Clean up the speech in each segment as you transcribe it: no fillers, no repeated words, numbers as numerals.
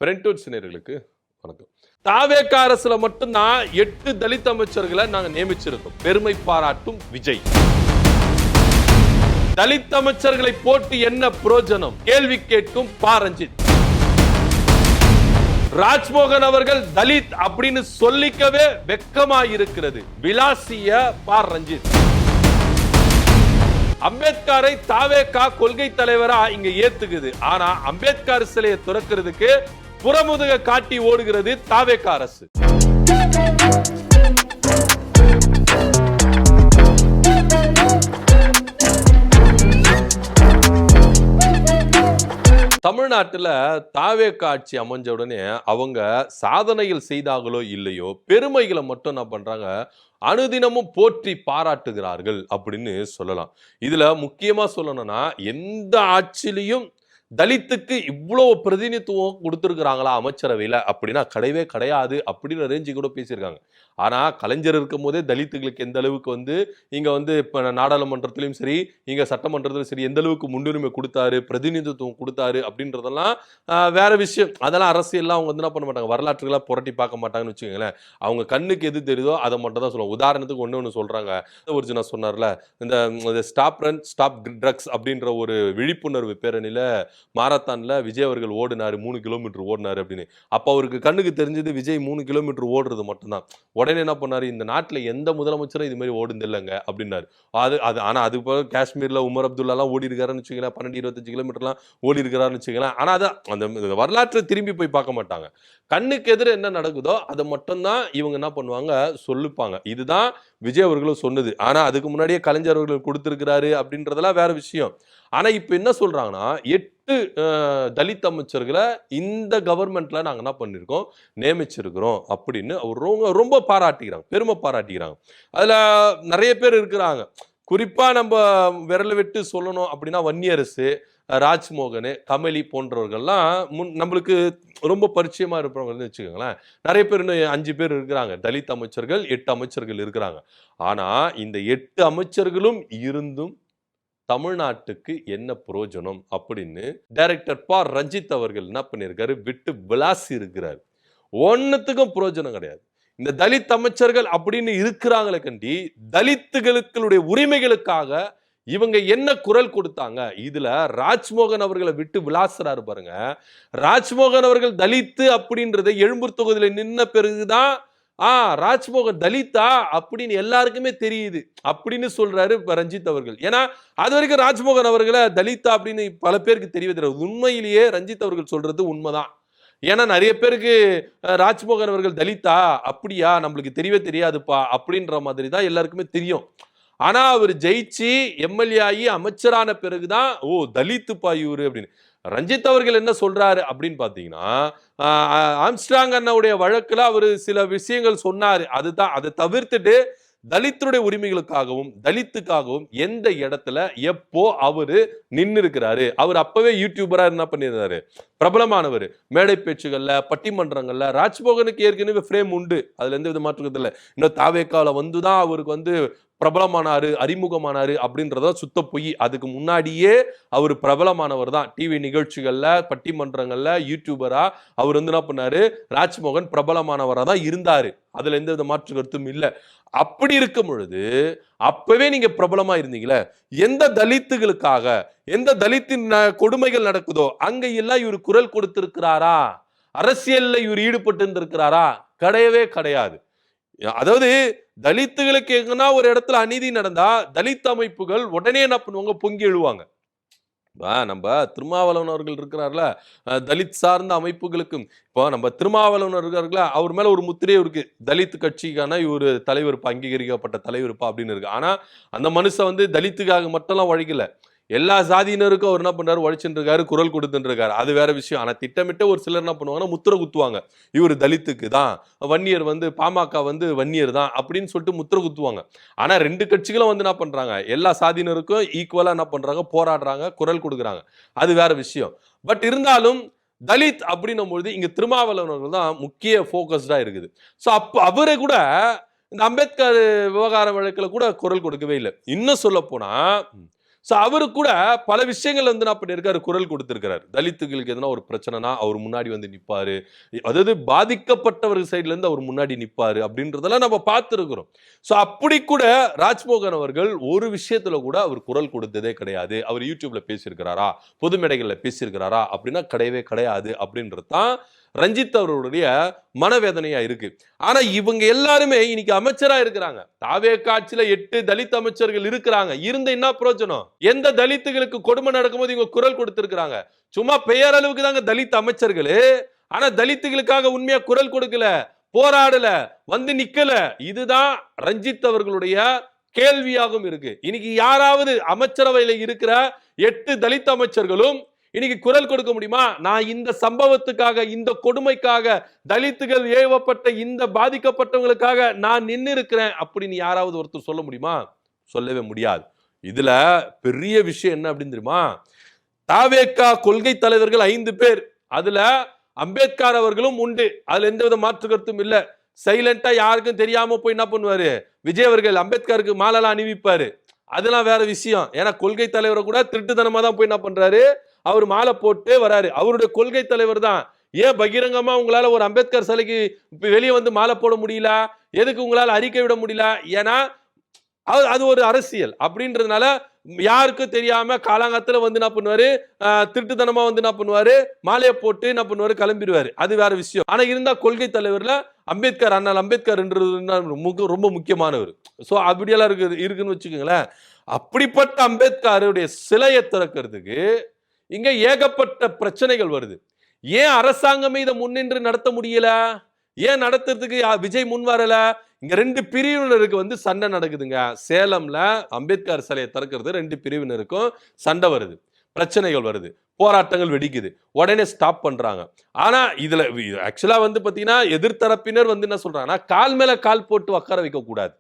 பிரெண்டோட் சினர்களுக்கு வணக்கம். தாவேக அரசுல மட்டும்தான் 8 தலித் அமைச்சர்களை நாங்க நியமிச்சிருக்கோம். பெருமை பாராட்டும் விஜய். தலித் அமைச்சர்களை போட்டு என்ன பிரயோஜனம்? கேள்வி கேட்கும் பா ரஞ்சித். ராஜ்மோகன் அவர்கள் தலித் அப்படின்னு சொல்லிக்கவே வெக்கமாயிருக்கிறது. விலாசிய பா ரஞ்சித். அம்பேத்கரை தாவேகா கொள்கை தலைவரா இங்க ஏத்துக்குது. ஆனா அம்பேத்கர் சிலையை துறக்கிறதுக்கு புறமுதுக காட்டி ஓடுகிறது தாவேகா அரசு. தமிழ்நாட்டுல தாவேகா ஆட்சி அமைஞ்ச உடனே அவங்க சாதனைகள் செய்தாங்களோ இல்லையோ, பெருமைகளை மட்டும் என்ன பண்றாங்க, அனுதினமும் போற்றி பாராட்டுகிறார்கள் அப்படின்னு சொல்லலாம். இதுல முக்கியமா சொல்லணும்னா, எந்த ஆட்சியிலையும் தலித்துக்கு இவ்வளவு பிரதிநிதித்துவம் கொடுத்திருக்கிறாங்களா அமைச்சரவையில அப்படின்னா கிடையவே கிடையாது அப்படின்னு ரேஞ்சு கூட பேசியிருக்காங்க. ஆனா கலைஞர் இருக்கும் போதே தலித்துகளுக்கு எந்த அளவுக்கு இங்க இப்ப நாடாளுமன்றத்திலும் சரி, இங்க சட்டமன்றத்திலும் சரி, எந்த அளவுக்கு முன்னுரிமை கொடுத்தாரு, பிரதிநிதித்துவம் கொடுத்தாரு அப்படின்றதெல்லாம் வேற விஷயம். அதெல்லாம் அரசியல்லாம் அவங்க என்ன பண்ண மாட்டாங்க, வரலாற்றுகளா புரட்டி பார்க்க மாட்டாங்கன்னு வச்சுக்கோங்களேன். அவங்க கண்ணுக்கு எது தெரியுதோ அதை மட்டும் தான் சொல்லுவாங்க. உதாரணத்துக்கு ஒண்ணு சொல்றாங்க, ஒரிஜினா சொன்னார்ல, இந்த ஸ்டாப் ரன் ஸ்டாப் ட்ரக்ஸ் அப்படின்ற ஒரு விழிப்புணர்வு பேரணியில மாரத்தான்ல விஜய் அவர்கள் ஓடினாரு, 3 கிலோமீட்டர் ஓடினாரு அப்படின்னு. அப்ப அவருக்கு கண்ணுக்கு தெரிஞ்சது விஜய் 3 கிலோமீட்டர் ஓடுறது மட்டும்தான். உடனே என்ன பண்ணாரு, இந்த நாட்டுல எந்த முதலமைச்சரும் இது மாதிரி ஓடுந்து இல்லைங்க அப்படின்னாரு. ஆனா அது போல காஷ்மீர்ல உமர் அப்துல்லா எல்லாம் ஓடி இருக்காருன்னு வச்சுக்கலாம், 12-25 கிலோமீட்டர்லாம் ஓடி இருக்கிறாருன்னு வச்சுக்கலாம். ஆனா அதான் அந்த வரலாற்றை திரும்பி போய் பார்க்க மாட்டாங்க. கண்ணுக்கு எதிர என்ன நடக்குதோ அதை மட்டும்தான் இவங்க என்ன பண்ணுவாங்க, சொல்லிப்பாங்க. இதுதான் விஜய் அவர்களும் சொன்னது. ஆனா அதுக்கு முன்னாடியே கலைஞர் அவர்கள் கொடுத்திருக்கிறாரு அப்படின்றதெல்லாம் வேற விஷயம். ஆனா இப்ப என்ன சொல்றாங்கன்னா, 8 தலித் அமைச்சர்களை இந்த கவர்மெண்ட்ல நாங்க என்ன பண்ணிருக்கோம், நியமிச்சிருக்கிறோம் அப்படின்னு அவர் ரொம்ப பாராட்டிக்கிறாங்க, பெருமை பாராட்டிக்கிறாங்க. அதுல நிறைய பேர் இருக்கிறாங்க. குறிப்பா நம்ம விரல விட்டு சொல்லணும் அப்படின்னா, வன்னியரசு, ராஜ்மோகன், கமலி போன்றவர்கள்லாம் நம்மளுக்கு ரொம்ப பரிச்சயமா இருப்பவங்க வச்சுக்கோங்களேன். நிறைய பேர், இன்னும் 5 பேர் இருக்கிறாங்க தலித் அமைச்சர்கள், 8 அமைச்சர்கள் இருக்கிறாங்க. ஆனா இந்த 8 அமைச்சர்களும் இருந்தும் தமிழ்நாட்டுக்கு என்ன பிரயோஜனம் அப்படின்னு டைரக்டர் பா ரஞ்சித் அவர்கள் என்ன பண்ணியிருக்காரு, விட்டு விளாசி இருக்கிறார். ஒன்னுத்துக்கும் பிரயோஜனம் கிடையாது. இந்த தலித் அமைச்சர்கள் அப்படின்னு இருக்கிறாங்களே கண்டி, தலித்துகளுடைய உரிமைகளுக்காக இவங்க என்ன குரல் கொடுத்தாங்க? இதுல ராஜ்மோகன் அவர்களை விட்டு விளாசுறாரு பாருங்க. ராஜ்மோகன் அவர்கள் தலித்து அப்படின்றத எழும்பூர் தொகுதியில நின்ன பிறகுதான் ராஜ்மோகன் தலிதா அப்படின்னு எல்லாருக்குமே தெரியுது அப்படின்னு சொல்றாரு ரஞ்சித் அவர்கள். ஏன்னா அது வரைக்கும் ராஜ்மோகன் அவர்களை தலிதா அப்படின்னு பல பேருக்கு தெரியவே தெரியாது. உண்மையிலேயே ரஞ்சித் அவர்கள் சொல்றது உண்மைதான். ஏன்னா நிறைய பேருக்கு ராஜ்மோகன் அவர்கள் தலிதா அப்படியா, நம்மளுக்கு தெரியவே தெரியாதுப்பா அப்படின்ற மாதிரி தான் எல்லாருக்குமே தெரியும். ஆனா அவர் ஜெயிச்சு எம்எல்ஏ ஆகி அமைச்சரான பிறகுதான் தலித்துப்பா இவரு அப்படின்னு. ரஞ்சித் அவர்கள் என்ன சொல்றாரு அப்படின்னு பாத்தீங்கன்னா, ஆம்ஸ்ட்ராங் அண்ணாவுடைய வழக்குல அவரு சில விஷயங்கள் சொன்னாரு. அதுதான், அதை தவிர்த்துட்டு தலித்துடைய உரிமைகளுக்காகவும் தலித்துக்காகவும் எந்த இடத்துல எப்போ அவரு நின்று இருக்கிறாரு. அவர் அப்பவே யூடியூபரா என்ன பண்ணிருந்தாரு, பிரபலமானவர். மேடை பேச்சுகள்ல, பட்டிமன்றங்கள்ல ராஜ்மோகனுக்கு ஏற்கனவே ஃப்ரேம் உண்டு, அதுல எந்த வித மாற்றம் இல்லை. இன்னும் தாவேக்கால வந்துதான் அவருக்கு பிரபலமானாரு, அறிமுகமானாரு அப்படின்றத சுத்த பொய். அதுக்கு முன்னாடியே அவர் பிரபலமானவர் தான். டிவி நிகழ்ச்சிகள்ல, பட்டிமன்றங்கள்ல யூடியூபரா அவர் என்ன பண்ணாரு, ராஜ்மோகன் பிரபலமானவரா தான் இருந்தாரு. அதுல எந்த வித மாற்று கருத்தும் இல்லை. அப்படி இருக்கும் பொழுது அப்பவே நீங்க பிரபலமா இருந்தீங்களே, எந்த தலித்துகளுக்காக, எந்த தலித்தின் கொடுமைகள் நடக்குதோ அங்க எல்லாம் இவர் குரல் கொடுத்திருக்கிறாரா? அரசியல்ல இவர் ஈடுபட்டு இருந்திருக்கிறாரா? கிடையவே கிடையாது. அதாவது தலித்துகளுக்கு எங்கன்னா ஒரு இடத்துல அநீதி நடந்தா தலித் அமைப்புகள் உடனே என்ன பண்ணுவாங்க, பொங்கி எழுவாங்க. நம்ம திருமாவளவன் அவர்கள் இருக்கிறார்ல, தலித் சார்ந்த அமைப்புகளுக்கும் இப்போ நம்ம திருமாவளவன் இருக்காருல, அவர் மேல ஒரு முத்திரையே இருக்கு, தலித் கட்சிக்கான இவர் தலைவர்ப்பா, அங்கீகரிக்கப்பட்ட தலைவர்ப்பா அப்படின்னு இருக்கு. ஆனா அந்த மனுஷன் தலித்துக்காக மட்டும்லாம் உழைக்கல, எல்லா சாதியினருக்கும் அவர் என்ன பண்றாரு, உழைச்சுட்டு இருக்காரு, குரல் கொடுத்துட்டு இருக்காரு. அது வேற விஷயம். ஆனா திட்டமிட்ட ஒரு சிலர் என்ன பண்ணுவாங்கன்னா, முத்திரை குத்துவாங்க, இவர் தலித்துக்கு தான், வன்னியர் பாமக வன்னியர் தான் அப்படின்னு சொல்லிட்டு முத்திரை குத்துவாங்க. ஆனா 2 கட்சிகளும் என்ன பண்றாங்க, எல்லா சாதியினருக்கும் ஈக்குவலா என்ன பண்றாங்க, போராடுறாங்க, குரல் கொடுக்குறாங்க. அது வேற விஷயம். பட் இருந்தாலும் தலித் அப்படின்னும் பொழுது இங்க திருமாவளவர்கள் தான் முக்கிய போக்கஸ்டா இருக்குது. ஸோ அப்போ அவரை கூட இந்த அம்பேத்கர் விவகார வழக்குல கூட குரல் கொடுக்கவே இல்லை. இன்னும் சொல்ல போனா சோ அவரு கூட பல விஷயங்கள் வந்து நான் பண்ணிருக்காரு, குரல் கொடுத்திருக்கிறார். தலித்துகளுக்கு எதனா ஒரு பிரச்சனைனா அவர் முன்னாடி வந்து நிப்பாரு. அதாவது பாதிக்கப்பட்டவர்கள் சைடுல இருந்து அவர் முன்னாடி நிப்பாரு அப்படின்றதெல்லாம் நம்ம பார்த்திருக்கிறோம். சோ அப்படி கூட ராஜ்மோகன் அவர்கள் ஒரு விஷயத்துல கூட அவர் குரல் கொடுத்ததே கிடையாது. அவர் யூடியூப்ல பேசியிருக்கிறாரா, பொது மேடைகள்ல பேசியிருக்கிறாரா அப்படின்னா கிடையவே கிடையாது அப்படின்றது தான் ரஞ்சித் அவர்களுடைய மனவேதனையா இருக்கு. ஆனா இவங்க எல்லாருமே இன்னைக்கு அமைச்சரா இருக்கிறாங்க. தாவேகா ஆட்சியில 8 தலித் அமைச்சர்கள் இருக்கிறாங்க. இருந்த என்ன பிரயோஜனம்? எந்த தலித்துகளுக்கு கொடுமை நடக்கும்போது இவங்க குரல் கொடுத்திருக்கிறாங்க? சும்மா பெயரளவுக்கு தாங்க தலித் அமைச்சர்களு. ஆனா தலித்துகளுக்காக உண்மையா குரல் கொடுக்கல, போராடல, வந்து நிக்கல. இதுதான் ரஞ்சித் அவர்களுடைய கேள்வியாகவும் இருக்கு. இன்னைக்கு யாராவது அமைச்சரவையில இருக்கிற 8 தலித் அமைச்சர்களும் இன்னைக்கு குரல் கொடுக்க முடியுமா? நான் இந்த சம்பவத்துக்காக, இந்த கொடுமைக்காக, தலித்துகள் ஏவப்பட்ட இந்த பாதிக்கப்பட்டவங்களுக்காக நான் நின்னு இருக்கிறேன் அப்படின்னு யாராவது ஒருத்தர் சொல்ல முடியுமா? சொல்லவே முடியாது. இதுல பெரிய விஷயம் என்ன அப்படின்னு தெரியுமா? தாவேகா கொள்கை தலைவர்கள் 5 பேர். அதுல அம்பேத்கர் அவர்களும் உண்டு. அதுல எந்தவித மாற்று கருத்தும் இல்ல. சைலண்டா யாருக்கும் தெரியாம போய் என்ன பண்ணுவாரு? விஜய் அவர்கள் அம்பேத்கருக்கு மாலைலாம் அணிவிப்பாரு. அதெல்லாம் வேற விஷயம். ஏன்னா கொள்கை தலைவரை கூட திருட்டுத்தனமா தான் போய் என்ன பண்றாரு? அவர் மாலை போட்டு வராரு. அவருடைய கொள்கை தலைவர் தான். ஏன் பகிரங்கமா உங்களால ஒரு அம்பேத்கர் சிலைக்கு வெளியே வந்து மாலை போட முடியல? எதுக்கு உங்களால அறிக்கை விட முடியல? ஏன்னா அது ஒரு அரசியல் அப்படின்றதுனால யாருக்கும் தெரியாம காலாங்கத்துல வந்து என்ன பண்ணுவாரு? திருட்டுத்தனமா வந்து என்ன பண்ணுவாரு? மாலையை போட்டு என்ன பண்ணுவாரு? கிளம்பிடுவாரு. அது வேற விஷயம். ஆனா இருந்தா கொள்கை தலைவர்ல அம்பேத்கர், அண்ணல் அம்பேத்கர்ன்றது ரொம்ப முக்கியமானவர். சோ அப்படியெல்லாம் இருக்குன்னு வச்சுக்கோங்களேன். அப்படிப்பட்ட அம்பேத்கருடைய சிலையை திறக்கிறதுக்கு இங்க ஏகப்பட்ட பிரச்சனைகள் வருது. ஏன் அரசாங்கமே இதை முன்னின்று நடத்த முடியல? ஏன் நடத்துறதுக்கு விஜய் முன் வரல? இங்க 2 பிரிவினருக்கு வந்து சண்டை நடக்குதுங்க. சேலம்ல அம்பேத்கர் சிலையை திறக்கிறது 2 பிரிவினருக்கும் சண்டை வருது, பிரச்சனைகள் வருது, போராட்டங்கள் வெடிக்குது. உடனே ஸ்டாப் பண்றாங்க. ஆனா இதுல ஆக்சுவலா வந்து பாத்தீங்கன்னா எதிர்த்தரப்பினர் வந்து என்ன சொல்றாங்கன்னா, கால் மேல கால் போட்டு உட்கார வைக்க கூடாது.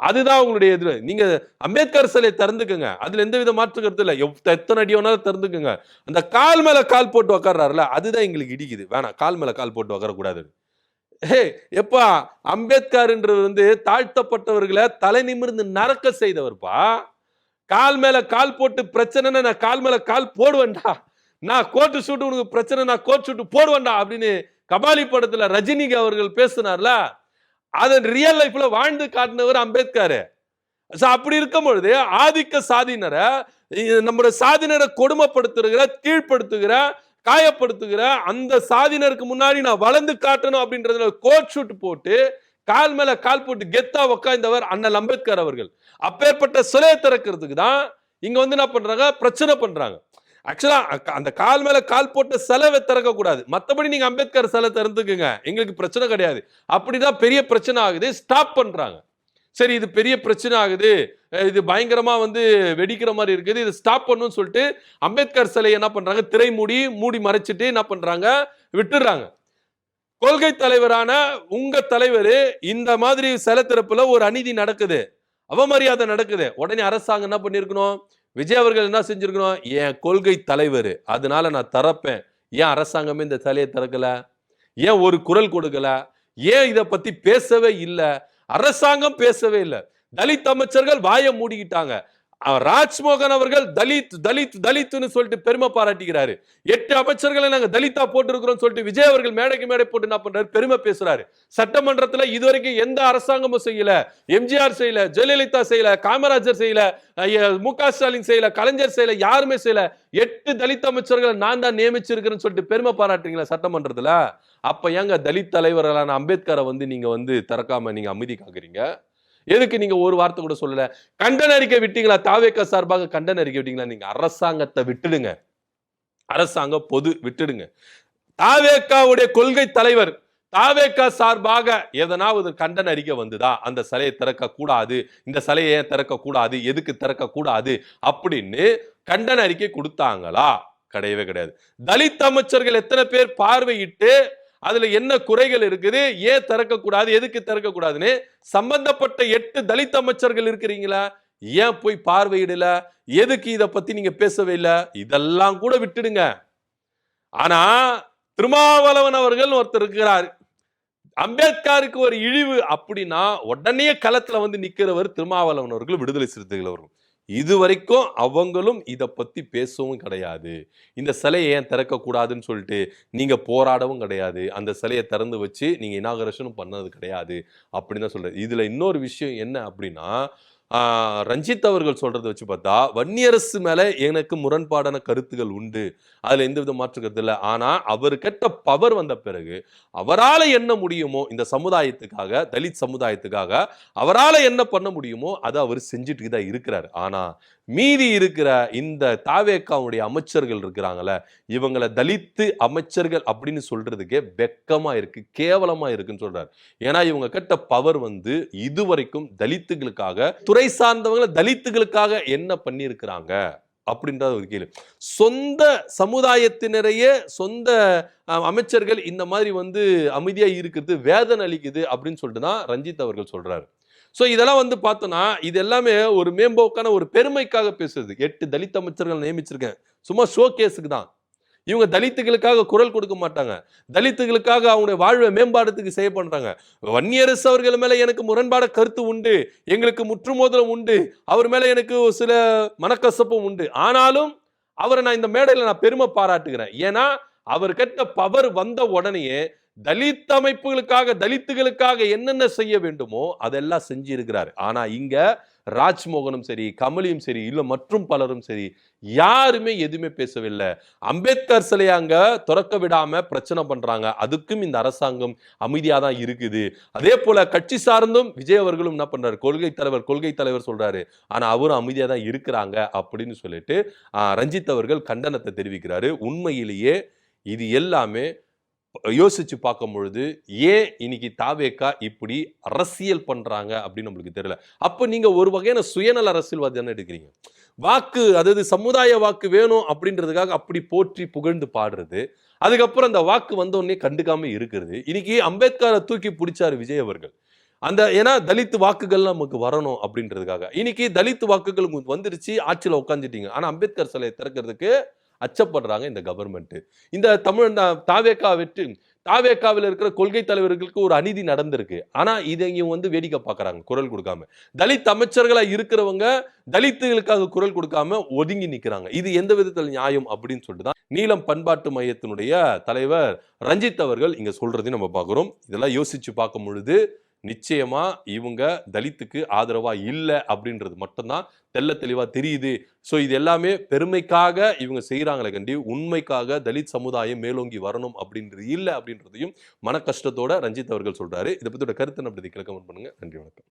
அதுதான் உங்களுடைய எதிர். நீங்க அம்பேத்கர் சிலையை திறந்துக்குங்க. அதுல எந்த வித மாற்று கருத்து இல்ல. எத்தனை அடி வேணாலும் திறந்துக்குங்க. அந்த கால் மேல கால் போட்டு உட்கார்றாருல, அதுதான் எங்களுக்கு இடிக்குது. வேணாம், கால் மேல கால் போட்டு உட்கார கூடாது. எப்பா அம்பேத்கர்ன்றது வந்து தாழ்த்தப்பட்டவர்களை தலை நிமிர்ந்து நடக்க செய்தவர்ப்பா. கால் மேல கால் போட்டு பிரச்சனைன்னா நான் கால் மேல கால் போடுவேன்டா. நான் கோட்டு சூட்டு உனக்கு பிரச்சனை, நான் கோட் சூட்டு போடுவேன்டா அப்படின்னு கபாலி படத்துல ரஜினி அவர்கள் பேசினார்ல, அதன் ரியல் லைஃப்ல வாழ்ந்து காட்டினவர் அம்பேத்கர். அப்படி இருக்கும் பொழுது ஆதிக்க சாதியினரை, நம்முடைய சாதியினரை கொடுமைப்படுத்துகிற, கீழ்ப்படுத்துகிற, காயப்படுத்துகிற அந்த சாதியினருக்கு முன்னாடி நான் வளர்ந்து காட்டணும் அப்படின்றதுல கோட் ஷூட் போட்டு கால் மேல கால் போட்டு கெத்தா உட்கார்ந்தவர் அண்ணல் அம்பேத்கர் அவர்கள். அப்பேற்பட்ட சிலையை திறக்கிறதுக்கு தான் இங்க வந்து என்ன பண்றாங்க? பிரச்சனை பண்றாங்க. ஆக்சுவலா அந்த கால் மேல கால் போட்டு சிலை திறக்க கூடாது. மத்தபடி நீங்க அம்பேத்கர் சிலை திறந்துக்குங்க, எங்களுக்கு பிரச்சனை கிடையாது. அப்படிதான் பெரிய பிரச்சனை ஆகுது. ஸ்டாப் பண்றாங்க. சரி, இது பெரிய பிரச்சனை ஆகுது, இது பயங்கரமா வந்து வெடிக்கிற மாதிரி இருக்குது, இது ஸ்டாப் பண்ணணும்னு சொல்லிட்டு அம்பேத்கர் சிலை என்ன பண்றாங்க? திரை மூடி மறைச்சிட்டு என்ன பண்றாங்க? விட்டுறாங்க. கொள்கை தலைவரான உங்க தலைவர் இந்த மாதிரி சிலை திறப்புல ஒரு அநீதி நடக்குது, அவமரியாதை நடக்குது. உடனே அரசாங்கம் என்ன பண்ணிருக்கணும்? விஜய் அவர்கள் என்ன செஞ்சிருக்கணும்? என் கொள்கை தலைவர், அதனால நான் திறப்பேன். ஏன் அரசாங்கமே இந்த சிலையை திறக்கல? ஏன் ஒரு குரல் கொடுக்கல? ஏன் இதை பத்தி பேசவே இல்லை? அரசாங்கம் பேசவே இல்லை. தலித் அமைச்சர்கள் வாயை மூடிக்கிட்டாங்க. ராஜ்மோகன் அவர்கள் தலித் தலித் தலித்னு சொல்லிட்டு பெருமை பாராட்டிக்கிறாரு. 8 அமைச்சர்களை நாங்க தலித்தா போட்டிருக்கிறோம் சொல்லிட்டு விஜய் அவர்கள் மேடைக்கு மேடை போட்டு என்ன பண்றாரு? பெருமை பேசுறாரு. சட்டமன்றத்துல இதுவரைக்கும் எந்த அரசாங்கமும் செய்யல. எம்ஜிஆர் செய்யல, ஜெயலலிதா செய்யல, காமராஜர் செய்யல, மு.க. ஸ்டாலின் செய்யல, கலைஞர் செய்யல, யாருமே செய்யல. 8 தலித் அமைச்சர்களை நான் தான் நியமிச்சிருக்கிறேன்னு சொல்லிட்டு பெருமை பாராட்டுறீங்களா சட்டமன்றத்துல? அப்ப ஏங்க தலித் தலைவர்களான அம்பேத்கரை வந்து நீங்க வந்து திறக்காம நீங்க அமைதி காக்குறீங்க? எதுக்கு நீங்க ஒரு வார்த்தை கூட சொல்லல? கண்டன அறிக்கை விட்டீங்களா? தாவேகா சார்பாக கண்டன அறிக்கை விட்டீங்களா? நீங்க அரசாங்கத்தை விட்டுடுங்க. அரசாங்க பொது விட்டுடுங்க. தாவேகாவுடைய கொள்கை தலைவர் தாவேகா சார்பாக எதனாவது கண்டன அறிக்கை வந்துதா? அந்த சிலையை திறக்க கூடாது, இந்த சிலையை ஏன் திறக்க கூடாது, எதுக்கு திறக்க கூடாது அப்படின்னு கண்டன அறிக்கை கொடுத்தாங்களா? கிடையவே கிடையாது. தலித் அமைச்சர்கள் எத்தனை பேர் பார்வையிட்டு அதுல என்ன குறைகள் இருக்குது, ஏன் திறக்க கூடாது, எதுக்கு திறக்க கூடாதுன்னு சம்பந்தப்பட்ட 8 தலித் அமைச்சர்கள் இருக்கிறீங்களா? ஏன் போய் பார்வையிடல? எதுக்கு இத பத்தி நீங்க பேசவே இல்லை? இதெல்லாம் கூட விட்டுடுங்க. ஆனா திருமாவளவன் அவர்கள் ஒருத்தர் இருக்கிறார். அம்பேத்கருக்கு ஒரு இழிவு அப்படின்னா உடனே களத்துல வந்து நிக்கிறவர் திருமாவளவன் அவர்கள், விடுதலை சிறுத்தைகள் அவர்கள். இதுவரைக்கும் அவங்களும் இத பத்தி பேசவும் கிடையாது. இந்த சிலைய ஏன் திறக்கக்கூடாதுன்னு சொல்லிட்டு நீங்க போராடவும் கிடையாது. அந்த சிலைய திறந்து வச்சு நீங்க இனாகரேஷனும் பண்ணது கிடையாது அப்படின்னு தான் சொல்றாரு. இதுல இன்னொரு விஷயம் என்ன அப்படின்னா, ஆ ரஞ்சித் அவர்கள் சொல்றத வச்சு பார்த்தா, வன்னியரசு மேல எனக்கு முரண்பாடான கருத்துகள் உண்டு. அதுல எந்தவித மாற்று கருத்து இல்ல. ஆனா அவரு கிட்ட பவர் வந்த பிறகு, அவரால என்ன முடியுமோ இந்த சமுதாயத்துக்காக, தலித் சமுதாயத்துக்காக அவரால என்ன பண்ண முடியுமோ அத அவரு செஞ்சுட்டு தான் இருக்கிறாரு. ஆனா மீதி இருக்கிற இந்த தாவேகாவுடைய அமைச்சர்கள் இருக்கிறாங்கல்ல, இவங்கள தலித்து அமைச்சர்கள் அப்படின்னு சொல்றதுக்கே வெட்கமா இருக்கு, கேவலமா இருக்குன்னு சொல்றாரு. ஏன்னா இவங்க கிட்ட பவர் வந்து இதுவரைக்கும் தலித்துகளுக்காக, துறை சார்ந்தவங்க தலித்துகளுக்காக என்ன பண்ணியிருக்கிறாங்க அப்படின்ற ஒரு கேள்வி. சொந்த சமுதாயத்தினரையே சொந்த அமைச்சர்கள் இந்த மாதிரி வந்து அமைதியா இருக்கிறது வேதனை அளிக்குது அப்படின்னு சொல்லிட்டு தான் ரஞ்சித் அவர்கள் சொல்றாரு. சோ இதெல்லாம் வந்து பார்த்தோம்னா இது எல்லாமே ஒரு மேம்போக்கான ஒரு பெருமைக்காக பேசுறது. 8 தலித் அமைச்சர்கள் நியமிச்சிருக்கேன், சும்மா ஷோ கேஸுக்கு தான். இவங்க தலித்துகளுக்காக குரல் கொடுக்க மாட்டாங்க. தலித்துகளுக்காக அவங்களுடைய வாழ்வை மேம்பாடுறதுக்கு செய்ய பண்றாங்க. வன்னியரசு அவர்கள் மேல எனக்கு முரண்பாட கருத்து உண்டு, எங்களுக்கு முற்றுமோதலும் உண்டு, அவர் மேல எனக்கு சில மனக்கசப்பும் உண்டு. ஆனாலும் அவரை நான் இந்த மேடையில நான் பெருமை பாராட்டுகிறேன். ஏன்னா அவர் கிட்ட பவர் வந்த உடனேயே தலித் அமைப்புகளுக்காக தலித்துகளுக்காக என்னென்ன செய்ய வேண்டுமோ அதெல்லாம் செஞ்சு இருக்கிறாரு. ஆனா இங்க ராஜ்மோகனும் சரி, கமலியும் சரி, இல்ல மற்றும் பலரும் சரி, யாருமே எதுவுமே பேசவில்லை. அம்பேத்கர் சிலையை அங்க திறக்க விடாம பிரச்சனை பண்றாங்க. அதுக்கும் இந்த அரசாங்கம் அமைதியா தான் இருக்குது. அதே போல கட்சி சார்ந்தும் விஜய் அவர்களும் என்ன பண்றாரு, கொள்கை தலைவர் சொல்றாரு. ஆனா அவரும் அமைதியா தான் இருக்கிறாங்க அப்படின்னு சொல்லிட்டு ரஞ்சித் அவர்கள் கண்டனத்தை தெரிவிக்கிறாரு. உண்மையிலேயே இது எல்லாமே யோசிச்சு பார்க்கும் பொழுது ஏன் இன்னைக்கு தாவேகா இப்படி அரசியல் பண்றாங்க அப்படின்னு நம்மளுக்கு தெரியல. அப்ப நீங்க ஒரு வகையான சுயநல அரசியல்வாதி தானே எடுக்கிறீங்க. வாக்கு, அதாவது சமுதாய வாக்கு வேணும் அப்படின்றதுக்காக அப்படி போற்றி புகழ்ந்து பாடுறது, அதுக்கப்புறம் அந்த வாக்கு வந்த உடனே கண்டுக்காம இருக்கிறது. இன்னைக்கு அம்பேத்கரை தூக்கி பிடிச்சாரு விஜய் அவர்கள். அந்த ஏன்னா தலித் வாக்குகள் நமக்கு வரணும் அப்படின்றதுக்காக. இன்னைக்கு தலித் வாக்குகள் வந்துருச்சு, ஆட்சியில் உட்காந்துட்டீங்க. ஆனா அம்பேத்கர் சிலையை திறக்கிறதுக்கு அச்சப்படுறாங்க இந்த கவர்மெண்ட். இந்த தாவேகா வெற்றி, தாவேகாவில் இருக்கிற கொள்கை தலைவர்களுக்கு ஒரு அநீதி நடந்திருக்கு. ஆனா இதை வந்து வேடிக்கை பார்க்கறாங்க, குரல் கொடுக்காம. தலித் அமைச்சர்களா இருக்கிறவங்க தலித்துகளுக்காக குரல் கொடுக்காம ஒதுங்கி நிக்கிறாங்க. இது எந்த விதத்தில் நியாயம் அப்படின்னு சொல்லிட்டு தான் நீலம் பண்பாட்டு மையத்தினுடைய தலைவர் ரஞ்சித் அவர்கள் இங்க சொல்றதையும் நம்ம பார்க்கிறோம். இதெல்லாம் யோசிச்சு பார்க்கும் பொழுது நிச்சயமா இவங்க தலித்துக்கு ஆதரவா இல்ல அப்படின்றது மட்டும்தான் தெள்ள தெளிவா தெரியுது. சோ இது எல்லாமே பெருமைக்காக இவங்க செய்யறாங்களே கண்டி, உண்மைக்காக தலித் சமுதாயம் மேலோங்கி வரணும் அப்படின்றது இல்ல அப்படின்றதையும் மன கஷ்டத்தோட ரஞ்சித் அவர்கள் சொல்றாரு. இதை பத்தியோட கருத்து அப்படி கமெண்ட் பண்ணுங்க. நன்றி, வணக்கம்.